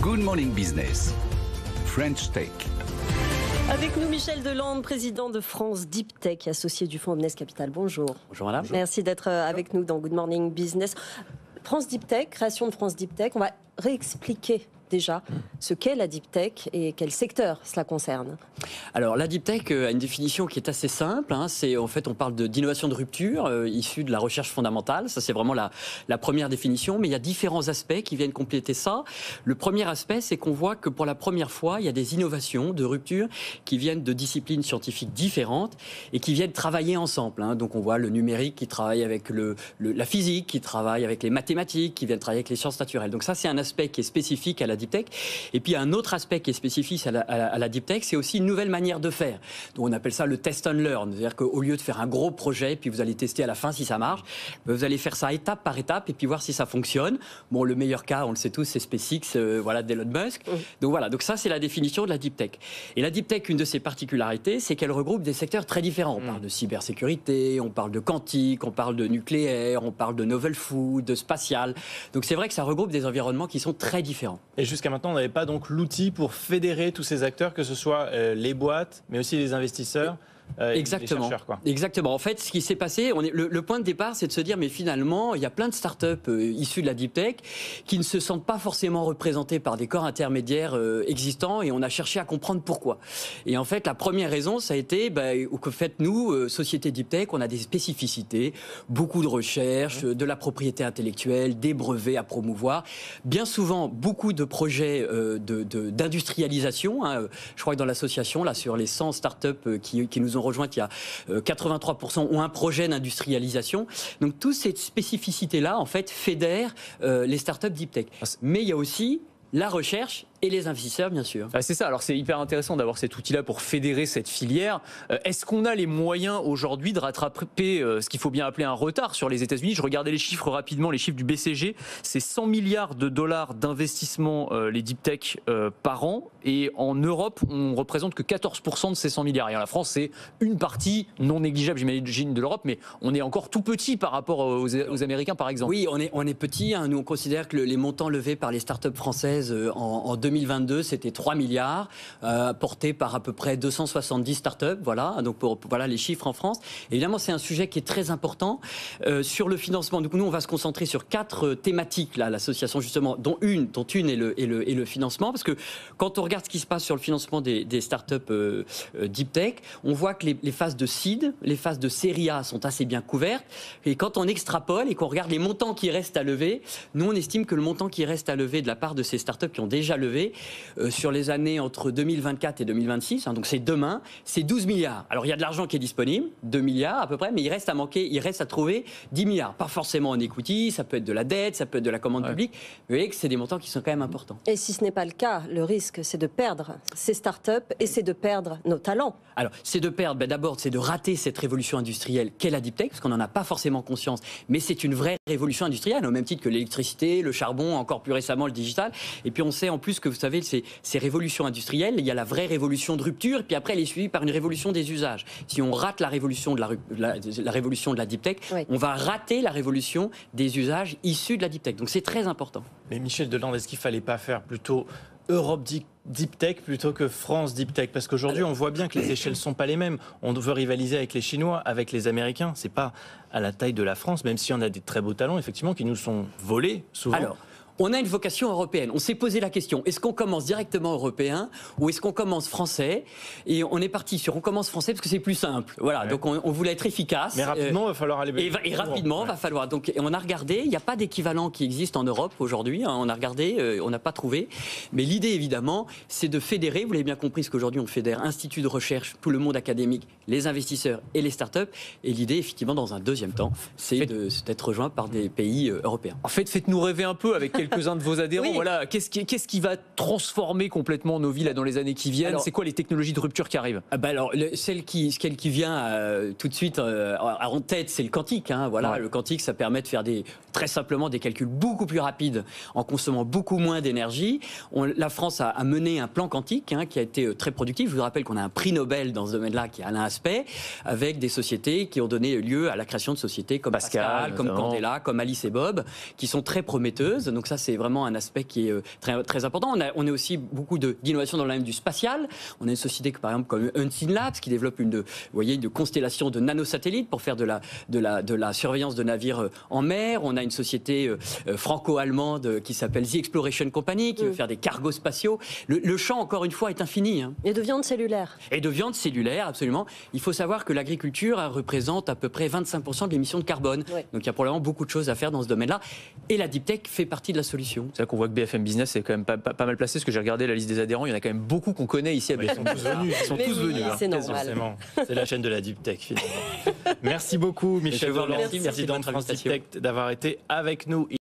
Good Morning Business, French Tech. Avec nous, Michel Delande, président de France Deep Tech, associé du fonds Omnes Capital. Bonjour. Bonjour madame. Merci d'être avec nous dans Good Morning Business. France Deep Tech, création de France Deep Tech, on va réexpliquer déjà ce qu'est la Deep Tech et quel secteur cela concerne. Alors la Deep Tech a une définition qui est assez simple. C'est en fait on parle d'innovation de rupture issue de la recherche fondamentale. Ça c'est vraiment la première définition. Mais il y a différents aspects qui viennent compléter ça. Le premier aspect, c'est qu'on voit que pour la première fois, il y a des innovations de rupture qui viennent de disciplines scientifiques différentes et qui viennent travailler ensemble. Donc on voit le numérique qui travaille avec la physique, qui travaille avec les mathématiques, qui viennent travailler avec les sciences naturelles. Donc ça c'est un aspect qui est spécifique à la Deep Tech. Et puis un autre aspect qui est spécifique à la Deep Tech, c'est aussi une nouvelle manière de faire. Donc on appelle ça le test and learn. C'est-à-dire qu'au lieu de faire un gros projet, puis vous allez tester à la fin si ça marche, vous allez faire ça étape par étape et puis voir si ça fonctionne. Bon, le meilleur cas, on le sait tous, c'est SpaceX, d'Elon Musk. Donc voilà, donc ça c'est la définition de la Deep Tech. Et la Deep Tech, une de ses particularités, c'est qu'elle regroupe des secteurs très différents. On parle de cybersécurité, on parle de quantique, on parle de nucléaire, on parle de novel food, de spatial. Donc c'est vrai que ça regroupe des environnements qui sont très différents. Et jusqu'à maintenant, on n'avait pas donc l'outil pour fédérer tous ces acteurs, que ce soit les boîtes, mais aussi les investisseurs. Exactement. Les chercheurs, quoi. Exactement. En fait, ce qui s'est passé, le point de départ, c'est de se dire, mais finalement, il y a plein de startups issues de la Deep Tech qui ne se sentent pas forcément représentées par des corps intermédiaires existants, et on a cherché à comprendre pourquoi. Et en fait, la première raison, ça a été que nous, société Deep Tech, on a des spécificités, beaucoup de recherche, de la propriété intellectuelle, des brevets à promouvoir, bien souvent beaucoup de projets d'industrialisation. Je crois que dans l'association, là, sur les 100 startups qui nous ont rejointes, il y a 83% ont un projet d'industrialisation. Donc toutes ces spécificités-là, en fait, fédèrent les startups Deep Tech. Mais il y a aussi la recherche et les investisseurs, bien sûr. C'est ça, alors c'est hyper intéressant d'avoir cet outil-là pour fédérer cette filière. Est-ce qu'on a les moyens aujourd'hui de rattraper ce qu'il faut bien appeler un retard sur les États-Unis? Je regardais les chiffres rapidement, les chiffres du BCG, c'est 100 milliards de dollars d'investissement, les Deep Tech, par an, et en Europe, on représente que 14% de ces 100 milliards. Et la France, c'est une partie non négligeable, j'imagine, de l'Europe, mais on est encore tout petit par rapport aux Américains, par exemple. Oui, on est petit. Nous, on considère que les montants levés par les startups françaises en 2022, c'était 3 milliards, portés par à peu près 270 startups. Voilà, donc voilà les chiffres en France. Évidemment, c'est un sujet qui est très important. Sur le financement, donc nous, on va se concentrer sur 4 thématiques, là, l'association, justement, dont une est le financement. Parce que quand on regarde ce qui se passe sur le financement des startups Deep Tech, on voit que les phases de seed, les phases de série A sont assez bien couvertes. Et quand on extrapole et qu'on regarde les montants qui restent à lever, nous, on estime que le montant qui reste à lever de la part de ces startups qui ont déjà levé sur les années entre 2024 et 2026, donc c'est demain, c'est 12 milliards. Alors il y a de l'argent qui est disponible, 2 milliards à peu près, mais il reste à trouver 10 milliards. Pas forcément en equity, ça peut être de la dette, ça peut être de la commande publique. Vous voyez que c'est des montants qui sont quand même importants. Et si ce n'est pas le cas, le risque, c'est de perdre ces startups et c'est de perdre nos talents. Alors, c'est de perdre, d'abord, c'est de rater cette révolution industrielle qu'est la Deep Tech, parce qu'on n'en a pas forcément conscience, mais c'est une vraie révolution industrielle, au même titre que l'électricité, le charbon, encore plus récemment le digital. Et puis on sait en plus que, vous savez, ces révolutions industrielles, il y a la vraie révolution de rupture, et puis après elle est suivie par une révolution des usages. Si on rate la révolution de la révolution de la Deep Tech, oui, on va rater la révolution des usages issus de la Deep Tech. Donc c'est très important. Mais Michel Delande, est-ce qu'il ne fallait pas faire plutôt Europe Deep Tech plutôt que France Deep Tech? Parce qu'aujourd'hui, on voit bien que les échelles ne sont pas les mêmes. On veut rivaliser avec les Chinois, avec les Américains. Ce n'est pas à la taille de la France, même si on a des très beaux talents, effectivement, qui nous sont volés souvent. Alors, on a une vocation européenne. On s'est posé la question, est-ce qu'on commence directement européen ou est-ce qu'on commence français? Et on est parti sur on commence français parce que c'est plus simple. Voilà, ouais. Donc on voulait être efficace. Mais rapidement, il va falloir aller... Et rapidement, il va falloir... Donc on a regardé, il n'y a pas d'équivalent qui existe en Europe aujourd'hui. On a regardé, on n'a pas trouvé. Mais l'idée, évidemment, c'est de fédérer, vous l'avez bien compris, ce qu'aujourd'hui on fédère, instituts de recherche, tout le monde académique, les investisseurs et les startups. Et l'idée, effectivement, dans un deuxième temps, c'est d'être rejoint par des pays européens. En fait, faites-nous rêver un peu avec quelques-uns de vos adhérents. Oui. Voilà, qu'est-ce qui va transformer complètement nos vies là, dans les années qui viennent? C'est quoi les technologies de rupture qui arrivent? Alors, celle qui vient tout de suite en tête, c'est le quantique. Voilà, ouais. Le quantique, ça permet de faire très simplement des calculs beaucoup plus rapides en consommant beaucoup moins d'énergie. La France a mené un plan quantique qui a été très productif. Je vous rappelle qu'on a un prix Nobel dans ce domaine-là qui est Alain Aspect, avec des sociétés qui ont donné lieu à la création de sociétés comme Pascal comme Candela, comme Alice et Bob, qui sont très prometteuses. Donc ça, ça, c'est vraiment un aspect qui est très, très important. On a aussi beaucoup d'innovation dans le domaine du spatial. On a une société par exemple comme Unseen Labs qui développe une constellation de nanosatellites pour faire de la surveillance de navires en mer. On a une société franco-allemande qui s'appelle The Exploration Company qui veut faire des cargos spatiaux. Le champ, encore une fois, est infini. Hein. Et de viande cellulaire. Et de viande cellulaire, absolument. Il faut savoir que l'agriculture représente à peu près 25% de l'émission de carbone. Oui. Donc il y a probablement beaucoup de choses à faire dans ce domaine-là. Et la deep tech fait partie de la solution. C'est là qu'on voit que BFM Business est quand même pas mal placé, parce que j'ai regardé la liste des adhérents, il y en a quand même beaucoup qu'on connaît ici à BFM. Ils sont tous venus. C'est normal. Forcément. C'est la chaîne de la deep tech, finalement. Merci beaucoup, Michel Volland, président de France Deep Tech, d'avoir été avec nous.